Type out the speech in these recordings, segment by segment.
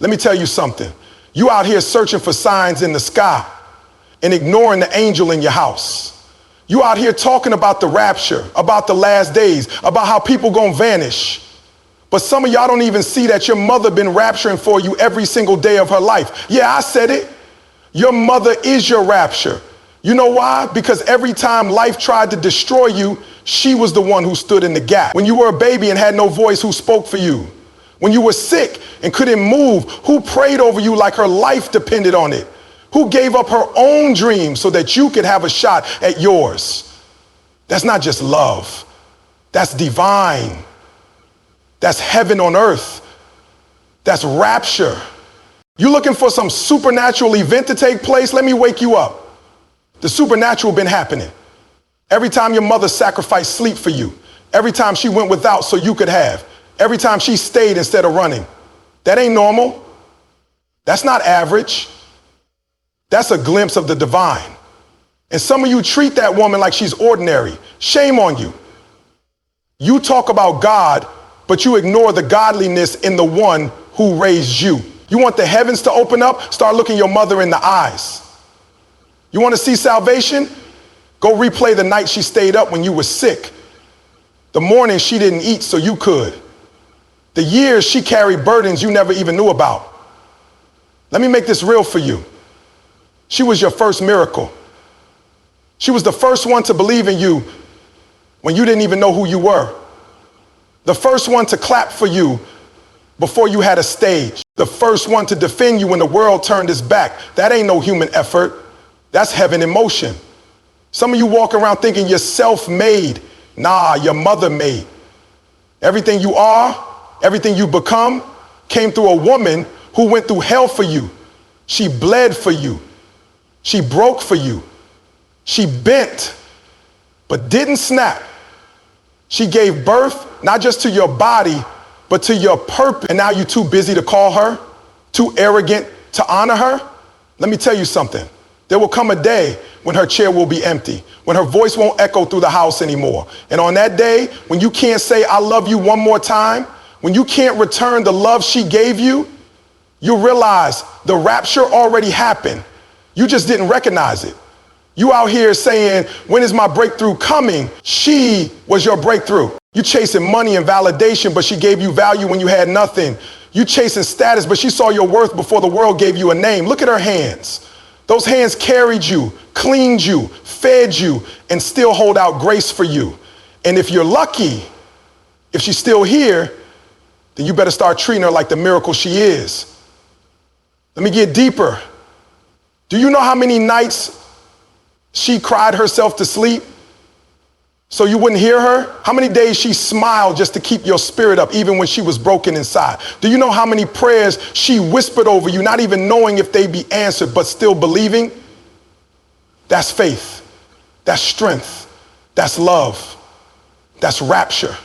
Let me tell you something. You out here searching for signs in the sky and ignoring the angel in your house. You out here talking about the rapture, about the last days, about how people gonna vanish. But some of y'all don't even see that your mother been rapturing for you every single day of her life. Yeah, I said it. Your mother is your rapture. You know why? Because every time life tried to destroy you, she was the one who stood in the gap. When you were a baby and had no voice, who spoke for you? When you were sick and couldn't move, who prayed over you like her life depended on it? Who gave up her own dreams so that you could have a shot at yours? That's not just love. That's divine. That's heaven on earth. That's rapture. You looking for some supernatural event to take place? Let me wake you up. The supernatural been happening. Every time your mother sacrificed sleep for you, every time she went without so you could have, every time she stayed instead of running. That ain't normal. That's not average. That's a glimpse of the divine. And some of you treat that woman like she's ordinary. Shame on you. You talk about God, but you ignore the godliness in the one who raised you. You want the heavens to open up? Start looking your mother in the eyes. You want to see salvation? Go replay the night she stayed up when you were sick. The morning she didn't eat so you could. The years she carried burdens you never even knew about. Let me make this real for you. She was your first miracle. She was the first one to believe in you when you didn't even know who you were. The first one to clap for you before you had a stage. The first one to defend you when the world turned its back. That ain't no human effort. That's heaven in motion. Some of you walk around thinking you're self-made. Nah, your mother made. Everything you are, everything you become came through a woman who went through hell for you. She bled for you. She broke for you. She bent, but didn't snap. She gave birth, not just to your body, but to your purpose. And now you're too busy to call her, too arrogant to honor her. Let me tell you something. There will come a day when her chair will be empty, when her voice won't echo through the house anymore. And on that day, when you can't say, I love you one more time, when you can't return the love she gave you, you'll realize the rapture already happened. You just didn't recognize it. You out here saying, when is my breakthrough coming? She was your breakthrough. You chasing money and validation, but she gave you value when you had nothing. You chasing status, but she saw your worth before the world gave you a name. Look at her hands. Those hands carried you, cleaned you, fed you, and still hold out grace for you. And if you're lucky, if she's still here, then you better start treating her like the miracle she is. Let me get deeper. Do you know how many nights she cried herself to sleep so you wouldn't hear her? How many days she smiled just to keep your spirit up even when she was broken inside? Do you know how many prayers she whispered over you, not even knowing if they'd be answered, but still believing? That's faith. That's strength. That's love. That's rapture.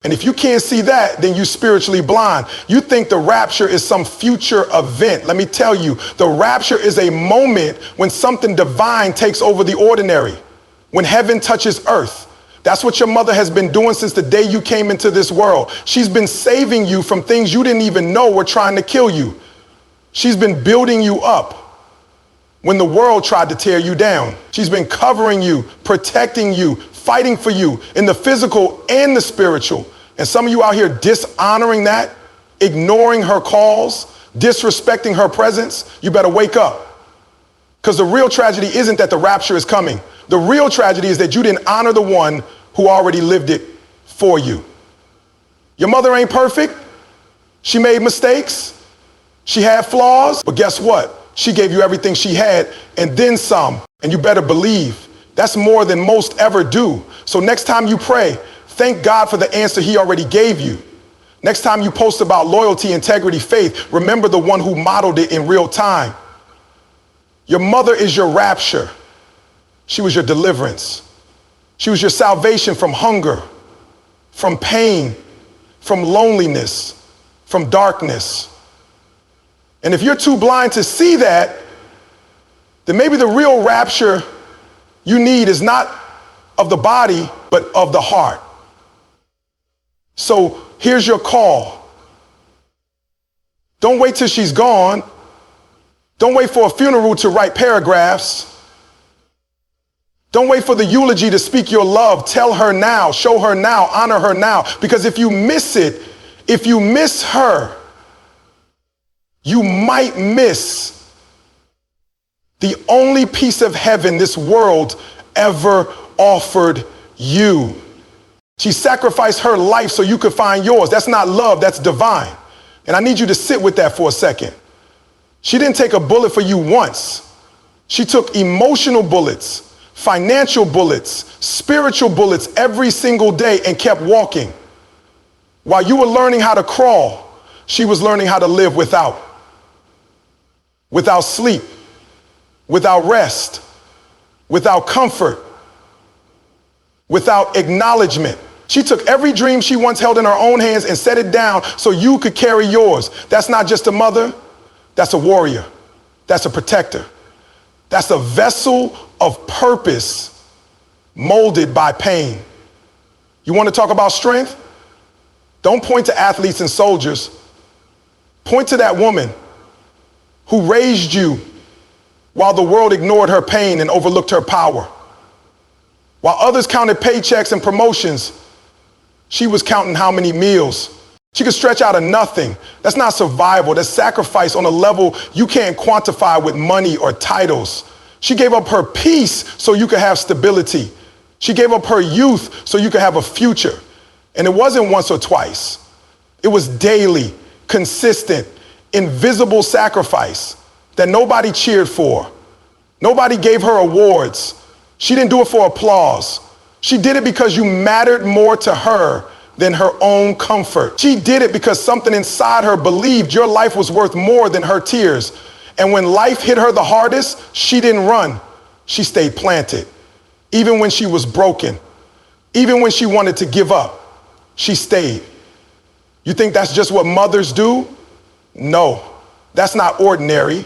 And if you can't see that, then you're spiritually blind. You think the rapture is some future event. Let me tell you, the rapture is a moment when something divine takes over the ordinary, when heaven touches earth. That's what your mother has been doing since the day you came into this world. She's been saving you from things you didn't even know were trying to kill you. She's been building you up when the world tried to tear you down. She's been covering you, protecting you, fighting for you in the physical and the spiritual. And some of you out here dishonoring that, ignoring her calls, disrespecting her presence. You better wake up. Because the real tragedy isn't that the rapture is coming. The real tragedy is that you didn't honor the one who already lived it for you. Your mother ain't perfect. She made mistakes. She had flaws. But guess what? She gave you everything she had and then some. And you better believe that's more than most ever do. So next time you pray, thank God for the answer he already gave you. Next time you post about loyalty, integrity, faith, remember the one who modeled it in real time. Your mother is your rapture. She was your deliverance. She was your salvation from hunger, from pain, from loneliness, from darkness. And if you're too blind to see that, then maybe the real rapture you need is not of the body, but of the heart. So here's your call. Don't wait till she's gone. Don't wait for a funeral to write paragraphs. Don't wait for the eulogy to speak your love. Tell her now, show her now, honor her now. Because if you miss it, if you miss her, you might miss the only piece of heaven this world ever offered you. She sacrificed her life so you could find yours. That's not love, that's divine. And I need you to sit with that for a second. She didn't take a bullet for you once. She took emotional bullets, financial bullets, spiritual bullets every single day and kept walking. While you were learning how to crawl, she was learning how to live without sleep, without rest, without comfort, without acknowledgement. She took every dream she once held in her own hands and set it down so you could carry yours. That's not just a mother, that's a warrior, that's a protector. That's a vessel of purpose molded by pain. You want to talk about strength? Don't point to athletes and soldiers. Point to that woman who raised you while the world ignored her pain and overlooked her power. While others counted paychecks and promotions, she was counting how many meals. She could stretch out of nothing. That's not survival. That's sacrifice on a level you can't quantify with money or titles. She gave up her peace so you could have stability. She gave up her youth so you could have a future. And it wasn't once or twice. It was daily, consistent, invisible sacrifice that nobody cheered for. Nobody gave her awards. She didn't do it for applause. She did it because you mattered more to her than her own comfort. She did it because something inside her believed your life was worth more than her tears. And when life hit her the hardest, she didn't run. She stayed planted. Even when she was broken, even when she wanted to give up, she stayed. You think that's just what mothers do? No, that's not ordinary.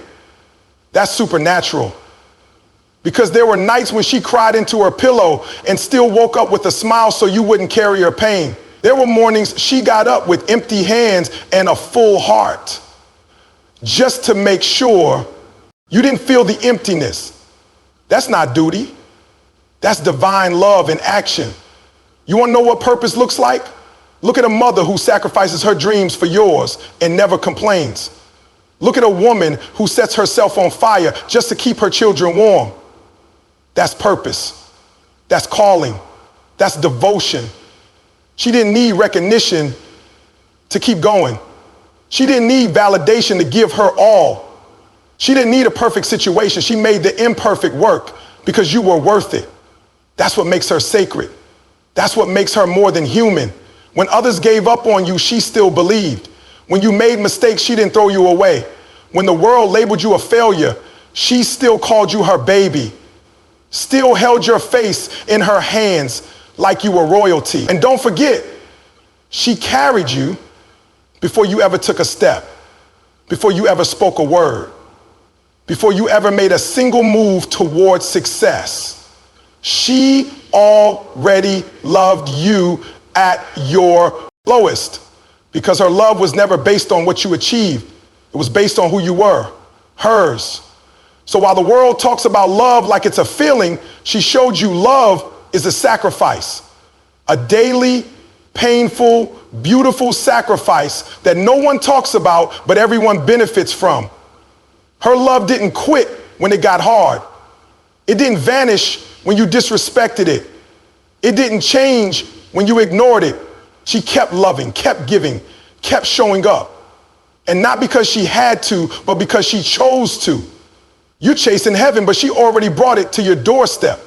That's supernatural. Because there were nights when she cried into her pillow and still woke up with a smile so you wouldn't carry her pain. There were mornings she got up with empty hands and a full heart just to make sure you didn't feel the emptiness. That's not duty. That's divine love in action. You want to know what purpose looks like? Look at a mother who sacrifices her dreams for yours and never complains. Look at a woman who sets herself on fire just to keep her children warm. That's purpose. That's calling. That's devotion. She didn't need recognition to keep going. She didn't need validation to give her all. She didn't need a perfect situation. She made the imperfect work because you were worth it. That's what makes her sacred. That's what makes her more than human. When others gave up on you, she still believed. When you made mistakes, she didn't throw you away. When the world labeled you a failure, she still called you her baby. Still held your face in her hands like you were royalty. And don't forget, she carried you before you ever took a step, before you ever spoke a word, before you ever made a single move towards success. She already loved you at your lowest because her love was never based on what you achieved. It was based on who you were, hers. So while the world talks about love like it's a feeling, she showed you love is a sacrifice, a daily, painful, beautiful sacrifice that no one talks about, but everyone benefits from. Her love didn't quit when it got hard. It didn't vanish when you disrespected it. It didn't change when you ignored it. She kept loving, kept giving, kept showing up. And not because she had to, but because she chose to. You're chasing heaven, but she already brought it to your doorstep.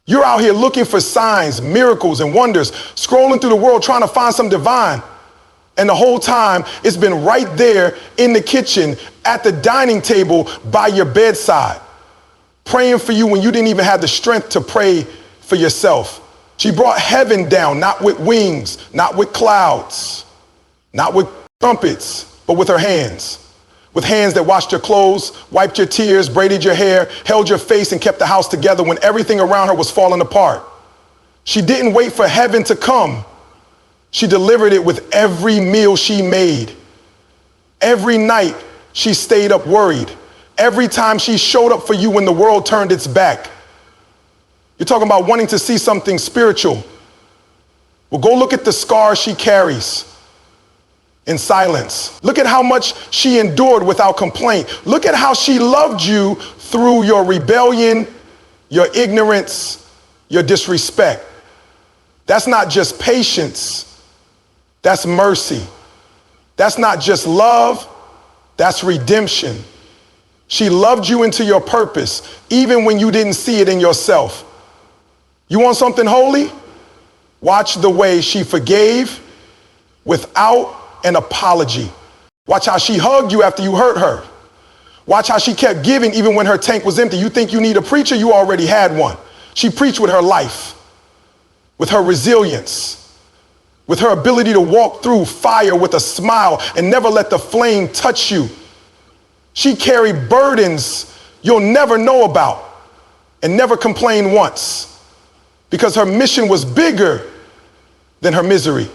You're out here looking for signs, miracles, and wonders, scrolling through the world trying to find some divine. And the whole time, it's been right there in the kitchen, at the dining table, by your bedside, praying for you when you didn't even have the strength to pray for yourself. She brought heaven down, not with wings, not with clouds, not with trumpets, but with her hands. With hands that washed your clothes, wiped your tears, braided your hair, held your face, and kept the house together when everything around her was falling apart. She didn't wait for heaven to come. She delivered it with every meal she made, Every night she stayed up worried. Every time she showed up for you when the world turned its back. You're talking about wanting to see something spiritual. Well, go look at the scars she carries in silence. Look at how much she endured without complaint. Look at how she loved you through your rebellion, your ignorance, your disrespect. That's not just patience. That's mercy. That's not just love. That's redemption. She loved you into your purpose, even when you didn't see it in yourself. You want something holy? Watch the way she forgave without an apology. Watch how she hugged you after you hurt her. Watch how she kept giving even when her tank was empty. You think you need a preacher? You already had one. She preached with her life, with her resilience, with her ability to walk through fire with a smile and never let the flame touch you. She carried burdens you'll never know about and never complained once because her mission was bigger than her misery.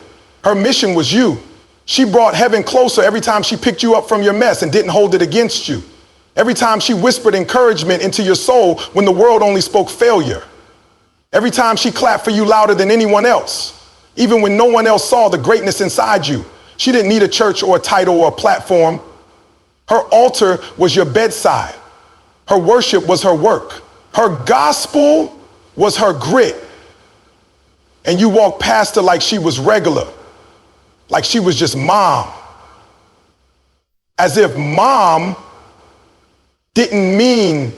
Her mission was you. She brought heaven closer every time she picked you up from your mess and didn't hold it against you. Every time she whispered encouragement into your soul when the world only spoke failure. Every time she clapped for you louder than anyone else, even when no one else saw the greatness inside you. She didn't need a church or a title or a platform. Her altar was your bedside. Her worship was her work. Her gospel was her grit. And you walked past her like she was regular, like she was just mom. As if mom didn't mean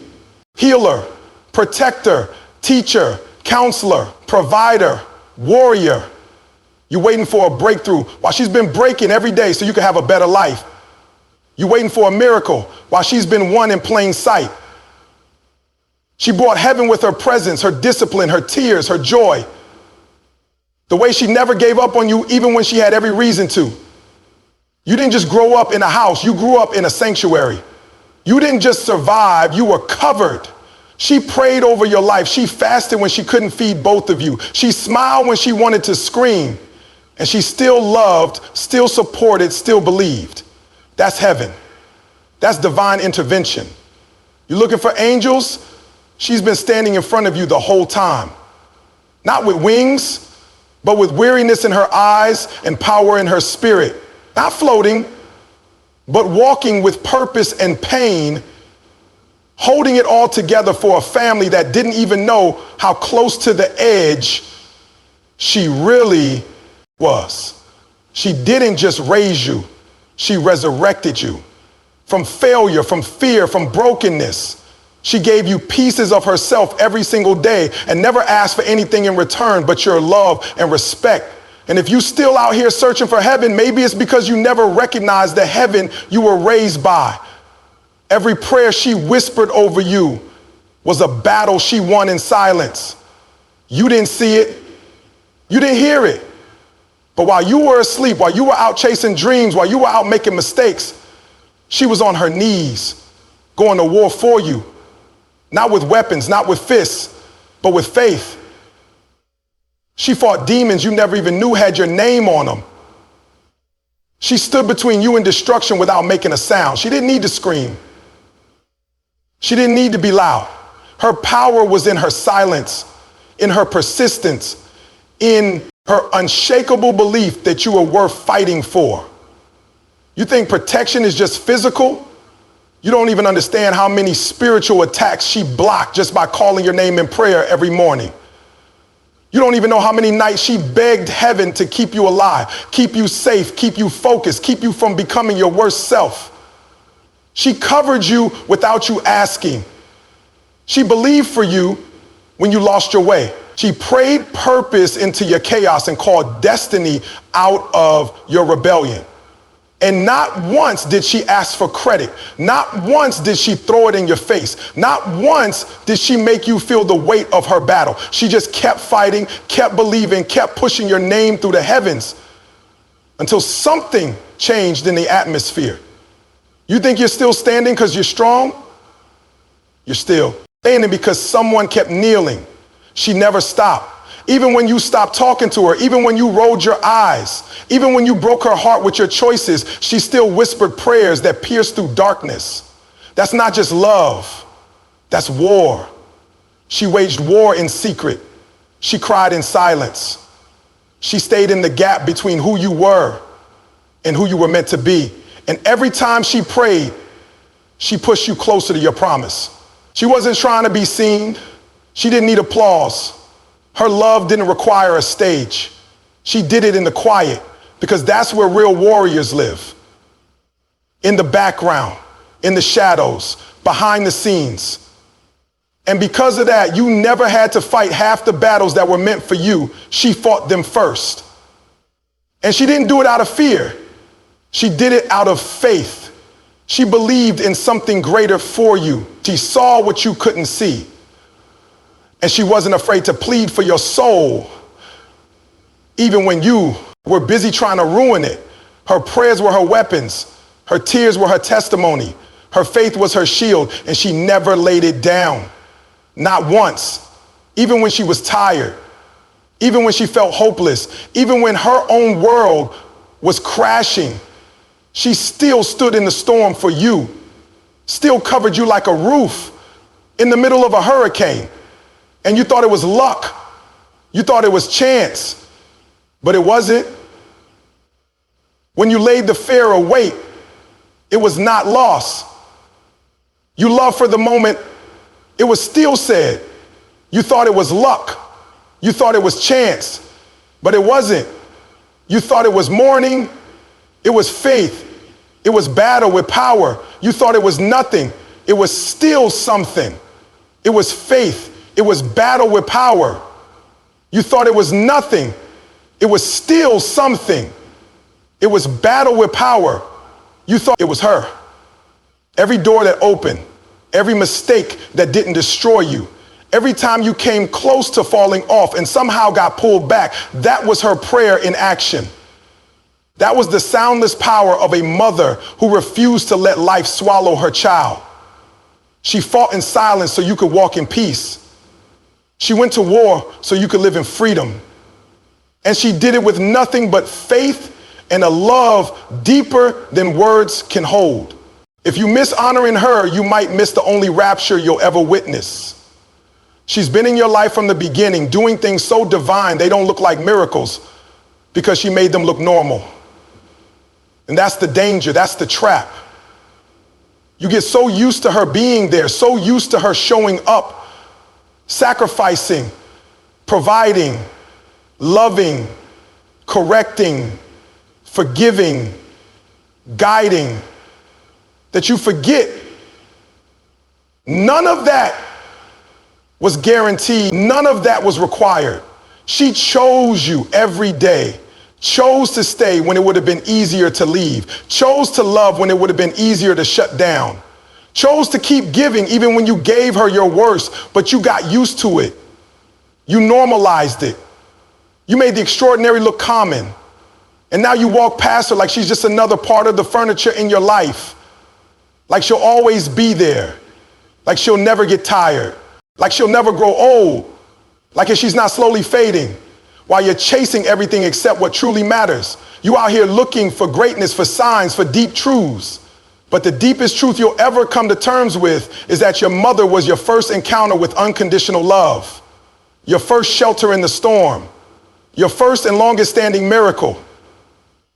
healer, protector, teacher, counselor, provider, warrior. You're waiting for a breakthrough while she's been breaking every day so you can have a better life. You're waiting for a miracle while she's been won in plain sight. She brought heaven with her presence, her discipline, her tears, her joy. The way she never gave up on you even when she had every reason to. You didn't just grow up in a house, you grew up in a sanctuary. You didn't just survive, you were covered. She prayed over your life. She fasted when she couldn't feed both of you. She smiled when she wanted to scream. And she still loved, still supported, still believed. That's heaven. That's divine intervention. You're looking for angels? She's been standing in front of you the whole time. Not with wings, but with weariness in her eyes and power in her spirit. Not floating, but walking with purpose and pain, holding it all together for a family that didn't even know how close to the edge she really was. She didn't just raise you, she resurrected you from failure, from fear, from brokenness. She gave you pieces of herself every single day and never asked for anything in return but your love and respect. And if you still out here searching for heaven, maybe it's because you never recognized the heaven you were raised by. Every prayer she whispered over you was a battle she won in silence. You didn't see it. You didn't hear it. But while you were asleep, while you were out chasing dreams, while you were out making mistakes, she was on her knees going to war for you. Not with weapons, not with fists, but with faith. She fought demons you never even knew had your name on them. She stood between you and destruction without making a sound. She didn't need to scream. She didn't need to be loud. Her power was in her silence, in her persistence, in her unshakable belief that you were worth fighting for. You think protection is just physical? You don't even understand how many spiritual attacks she blocked just by calling your name in prayer every morning. You don't even know how many nights she begged heaven to keep you alive, keep you safe, keep you focused, keep you from becoming your worst self. She covered you without you asking. She believed for you when you lost your way. She prayed purpose into your chaos and called destiny out of your rebellion. And not once did she ask for credit. Not once did she throw it in your face. Not once did she make you feel the weight of her battle. She just kept fighting, kept believing, kept pushing your name through the heavens until something changed in the atmosphere. You think you're still standing because you're strong? You're still standing because someone kept kneeling. She never stopped. Even when you stopped talking to her, even when you rolled your eyes, even when you broke her heart with your choices, she still whispered prayers that pierced through darkness. That's not just love, that's war. She waged war in secret. She cried in silence. She stayed in the gap between who you were and who you were meant to be. And every time she prayed, she pushed you closer to your promise. She wasn't trying to be seen. She didn't need applause. Her love didn't require a stage. She did it in the quiet, because that's where real warriors live. In the background, in the shadows, behind the scenes. And because of that, you never had to fight half the battles that were meant for you. She fought them first. And she didn't do it out of fear. She did it out of faith. She believed in something greater for you. She saw what you couldn't see. And she wasn't afraid to plead for your soul, even when you were busy trying to ruin it. Her prayers were her weapons. Her tears were her testimony. Her faith was her shield, and she never laid it down. Not once. Even when she was tired, even when she felt hopeless, even when her own world was crashing, she still stood in the storm for you, still covered you like a roof in the middle of a hurricane. And you thought it was luck. You thought it was chance, but it wasn't. When you laid the fear away, it was not loss. You loved for the moment. It was still said. You thought it was luck. You thought it was chance, but it wasn't. You thought it was mourning. It was faith. It was battle with power. You thought it was nothing. It was still something. It was faith. It was battle with power. You thought it was nothing. It was still something. It was battle with power. You thought it was her. Every door that opened, every mistake that didn't destroy you, every time you came close to falling off and somehow got pulled back, that was her prayer in action. That was the soundless power of a mother who refused to let life swallow her child. She fought in silence so you could walk in peace. She went to war so you could live in freedom. And she did it with nothing but faith and a love deeper than words can hold. If you miss honoring her, you might miss the only rapture you'll ever witness. She's been in your life from the beginning, doing things so divine they don't look like miracles because she made them look normal. And that's the danger, that's the trap. You get so used to her being there, so used to her showing up, sacrificing, providing, loving, correcting, forgiving, guiding, that you forget none of that was guaranteed. None of that was required. She chose you every day, chose to stay when it would have been easier to leave, chose to love when it would have been easier to shut down, chose to keep giving even when you gave her your worst, but you got used to it. You normalized it. You made the extraordinary look common. And now you walk past her like she's just another part of the furniture in your life. Like she'll always be there. Like she'll never get tired. Like she'll never grow old. Like if she's not slowly fading. While you're chasing everything except what truly matters. You out here looking for greatness, for signs, for deep truths. But the deepest truth you'll ever come to terms with is that your mother was your first encounter with unconditional love. Your first shelter in the storm. Your first and longest standing miracle.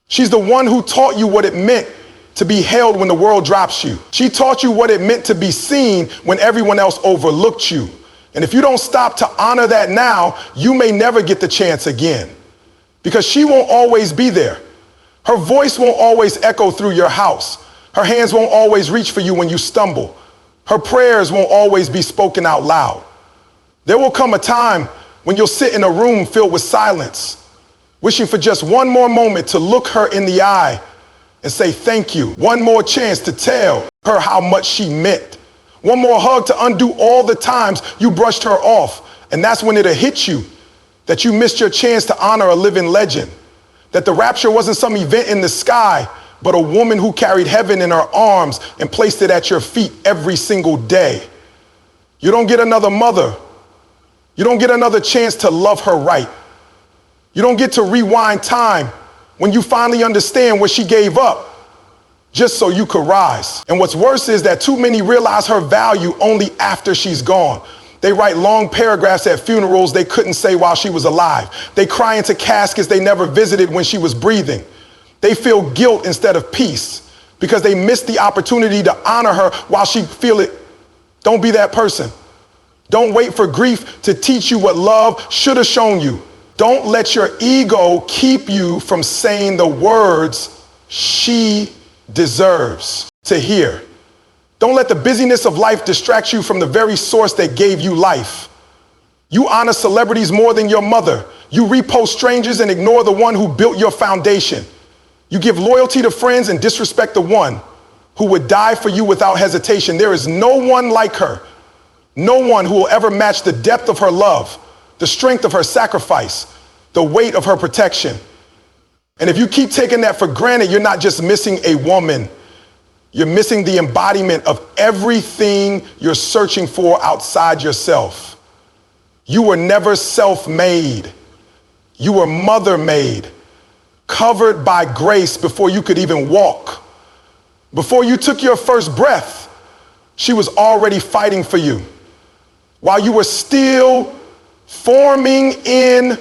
She's the one who taught you what it meant to be held when the world drops you. She taught you what it meant to be seen when everyone else overlooked you. And if you don't stop to honor that now, you may never get the chance again. Because she won't always be there. Her voice won't always echo through your house. Her hands won't always reach for you when you stumble. Her prayers won't always be spoken out loud. There will come a time when you'll sit in a room filled with silence, wishing for just one more moment to look her in the eye and say thank you. One more chance to tell her how much she meant. One more hug to undo all the times you brushed her off. And that's when it'll hit you that you missed your chance to honor a living legend. That the rapture wasn't some event in the sky, but a woman who carried heaven in her arms and placed it at your feet every single day. You don't get another mother. You don't get another chance to love her right. You don't get to rewind time when you finally understand what she gave up just so you could rise. And what's worse is that too many realize her value only after she's gone. They write long paragraphs at funerals they couldn't say while she was alive. They cry into caskets they never visited when she was breathing. They feel guilt instead of peace because they missed the opportunity to honor her while she feel it. Don't be that person. Don't wait for grief to teach you what love should have shown you. Don't let your ego keep you from saying the words she deserves to hear. Don't let the busyness of life distract you from the very source that gave you life. You honor celebrities more than your mother. You repost strangers and ignore the one who built your foundation. You give loyalty to friends and disrespect the one who would die for you without hesitation. There is no one like her. No one who will ever match the depth of her love, the strength of her sacrifice, the weight of her protection. And if you keep taking that for granted, you're not just missing a woman. You're missing the embodiment of everything you're searching for outside yourself. You were never self-made. You were mother-made, covered by grace before you could even walk. Before you took your first breath, she was already fighting for you. While you were still forming in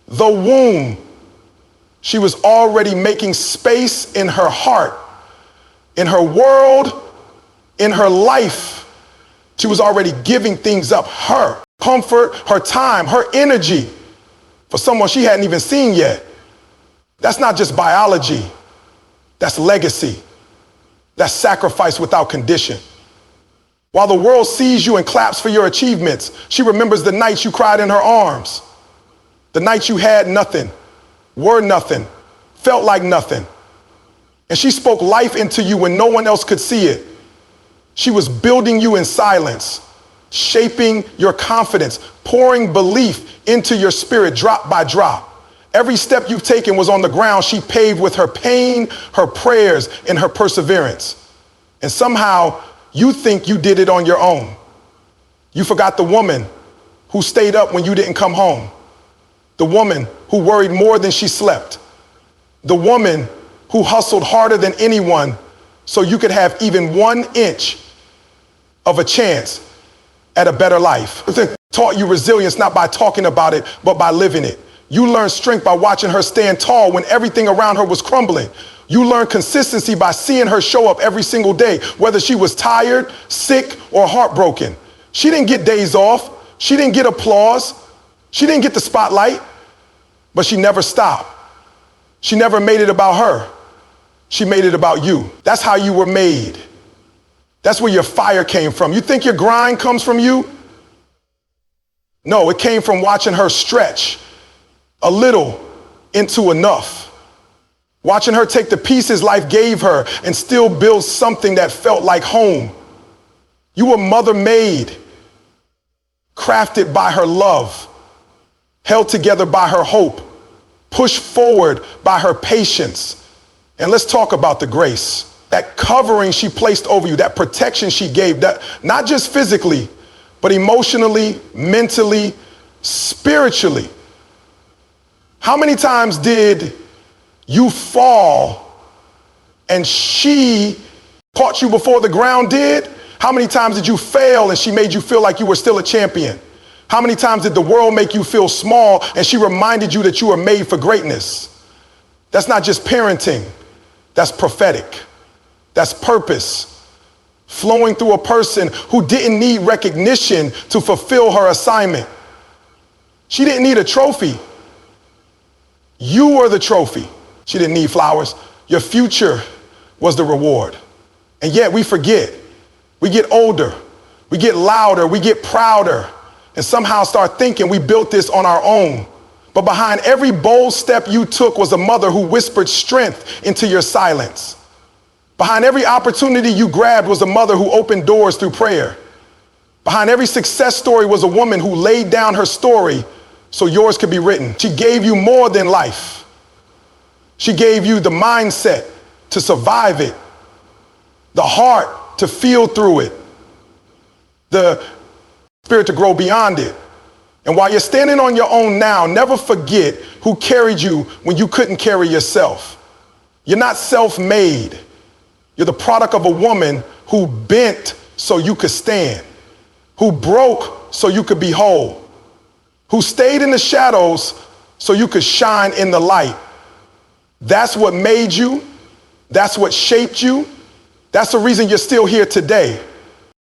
the womb, she was already making space in her heart, in her world, in her life. She was already giving things up, her comfort, her time, her energy for someone she hadn't even seen yet. That's not just biology. That's legacy. That's sacrifice without condition. While the world sees you and claps for your achievements, she remembers the nights you cried in her arms, the nights you had nothing, were nothing, felt like nothing. And she spoke life into you when no one else could see it. She was building you in silence, shaping your confidence, pouring belief into your spirit drop by drop. Every step you've taken was on the ground she paved with her pain, her prayers, and her perseverance. And somehow you think you did it on your own. You forgot the woman who stayed up when you didn't come home. The woman who worried more than she slept. The woman who hustled harder than anyone so you could have even 1 inch of a chance at a better life. Taught you resilience not by talking about it, but by living it. You learned strength by watching her stand tall when everything around her was crumbling. You learned consistency by seeing her show up every single day, whether she was tired, sick, or heartbroken. She didn't get days off. She didn't get applause. She didn't get the spotlight, but she never stopped. She never made it about her. She made it about you. That's how you were made. That's where your fire came from. You think your grind comes from you? No, it came from watching her stretch a little into enough. Watching her take the pieces life gave her and still build something that felt like home. You were mother-made, crafted by her love, held together by her hope, pushed forward by her patience. And let's talk about the grace. That covering she placed over you, that protection she gave, that not just physically, but emotionally, mentally, spiritually. How many times did you fall and she caught you before the ground did? How many times did you fail and she made you feel like you were still a champion? How many times did the world make you feel small and she reminded you that you were made for greatness? That's not just parenting. That's prophetic. That's purpose. Flowing through a person who didn't need recognition to fulfill her assignment. She didn't need a trophy. You were the trophy. She didn't need flowers. Your future was the reward. And yet we forget. We get older. We get louder. We get prouder. And somehow start thinking we built this on our own. But behind every bold step you took was a mother who whispered strength into your silence. Behind every opportunity you grabbed was a mother who opened doors through prayer. Behind every success story was a woman who laid down her story so yours could be written. She gave you more than life. She gave you the mindset to survive it, the heart to feel through it, the spirit to grow beyond it, And while you're standing on your own now, never forget who carried you when you couldn't carry yourself. You're not self-made. You're the product of a woman who bent so you could stand, who broke so you could be whole, who stayed in the shadows so you could shine in the light. That's what made you. That's what shaped you. That's the reason you're still here today.